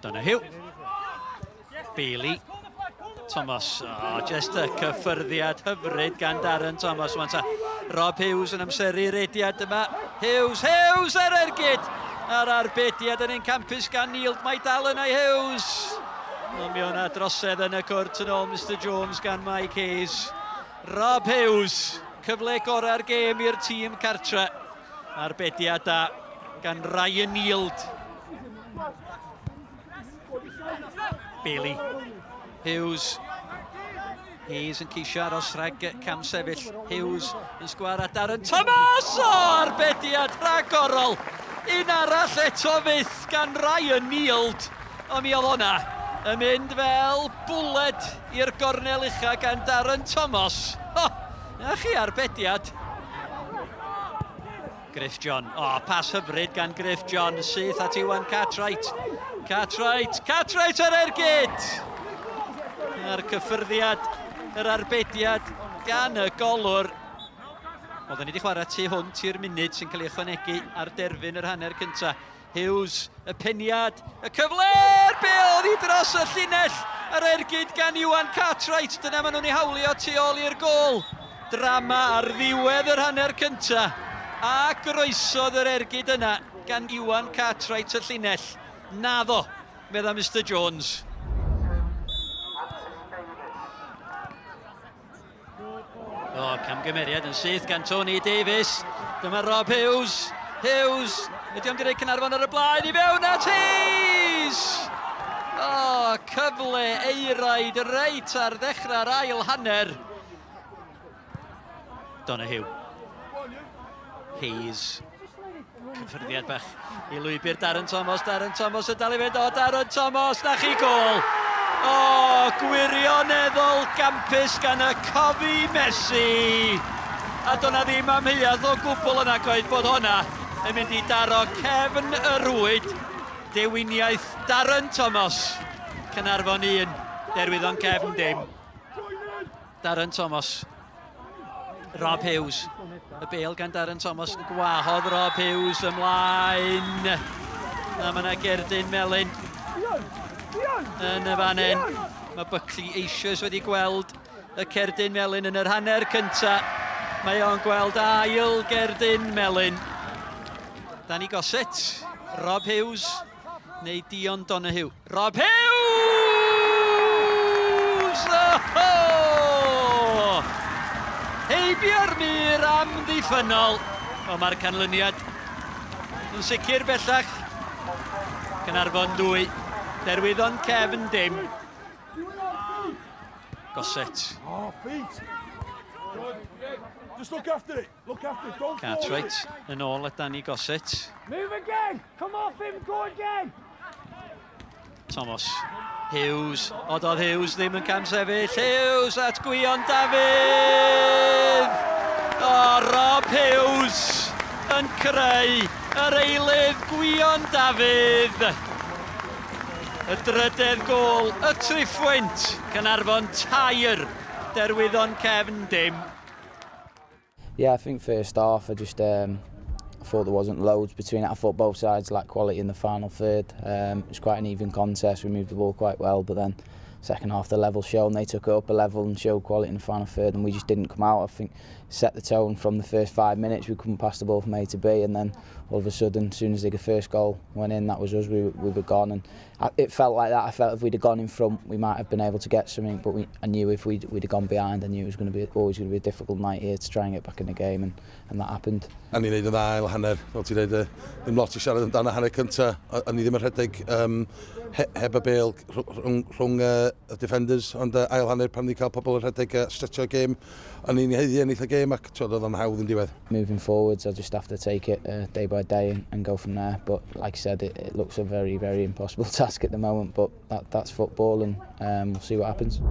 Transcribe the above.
Donahue. Bailey. Thomas, just y cyffyrddiad hyfryd gan Darren Thomas. Wan ta Rob Hughes yn amseru rediad yma. Hughes ar ergyd! A'r arbediad yn ein campus gan Nield. Mae dal yna i Hughes. Mi o'na drosedd yn y cwrt yn ôl Mr Jones gan Mike Hayes. Rob Hughes, cyfle gorau'r gêm i'r tîm cartre. Arbediad da gan Ryan Nield. Bailey. Hughes. Hayes yn ceisio aros rhag cam sefyll. Hughes yn sgwara Darren Thomas! Arbediad rhagorol. Un arall eto fyth gan Ryan Nield. O mi oedd hwnna yn mynd fel bwled i'r gornel ucha gan Darren Thomas. Na chi arbediad. Griff John. Pas hyfryd gan Griff John. Syth at Iwan Cartwright. Cartwright ar ergyd! A'r cyffyrddiad, yr arbediad gan y golwr. Oedden ni wedi chwarae tu hwnt i'r munud sy'n cael ei ychwanegu ar derfyn yr hanner cynta. Hughes, y peniad, y cyfler! Be oedd hi dros y llinell? Ar ergyd gan Iwan Cartwright. Dyna maen nhw'n ei hawlio tu ôl i'r gol. Drama ar ddiwedd yr hanner cynta. A groesodd yr ergyd yna gan Iwan Cartwright y llinell. Naddo, medda Mr Jones. Camgymeriad yn syth gan Tony Davies. Dyma Rob Hughes. Hughes, ydy am gwneud Caernarfon ar y blaen i fewn at Hayes! Cyfle eiraid reit ar ddechrau'r ail hanner. Donahue. Hayes. Cyffyrddiad bach i lwybr Darren Thomas. Darren Thomas yn dal i fynd. Darren Thomas, na chi gol. Gwirioneddol gampus gan y cofi Messi. A do'na ddim amheuaeth o gwbl yna coed bod hwnna yn mynd i daro cefn y rwyd. Dewiniaeth Darren Thomas. Caernarfon 1, Derwyddon cefn dim. Darren Thomas. Rob Hughes. Y bêl gan Darren Thomas yn gwahodd Rob Hughes ymlaen. A mae yna Gerdyn Melyn yn y fan hyn. Mae Buckley eisiau wedi gweld y Cerdyn Melyn yn yr hanner cynta. Mae o'n gweld ail Gerdyn Melyn. Danny Gossett, Rob Hughes neu Dion Donahue. Rob Hughes! Heibio'r mur am ddiffynol. Mae'r canlyniad yn sicr bellach. Caernarfon 2, Derwyddon cefn dim. Gossett. Just look after it. Don't Cartwright yn ôl at Danny Gossett. Move again. Come off him. Go again. Thomas. Hughes. Odd Hughes ddim yn cam sefyll. Hughes at Gwion Dafydd. Rob Hughes yn creu yr eilydd Gwion Dafydd. Y drydedd gol, y triffwynt. Caernarfon 2, Derwyddon cefn dim. Yeah, I think first half I just thought there wasn't loads between it. I thought both sides lacked quality in the final third. It was quite an even contest. We moved the ball quite well, but then second half the level showed and they took it up a level and showed quality in the final third, and we just didn't come out. I think set the tone from the first 5 minutes. We couldn't pass the ball from A to B, and then all of a sudden, as soon as the first goal went in, that was us. We were gone, and it felt like that. I felt if we'd have gone in front, we might have been able to get something, but I knew if we'd have gone behind, I knew it was always going to be a difficult night here to try and get back in the game, and that happened. A ni'n neud yn ail hanner, fel ti'n dweud, ddim lot i siarad amdano hanner cynta, a ni ddim yn rhedeg heb y bêl rhwng y defenders, ond ail hanner pan ni'n cael pobl yn rhedeg stretcho gêm, a ni'n heiddi yn eitha gêm ac oedd o'n hawdd yn diwedd. Moving forwards, I just have to take it day by day and go from there, but like I said, it looks a very, very impossible task at the moment, but that's football, and we'll see what happens.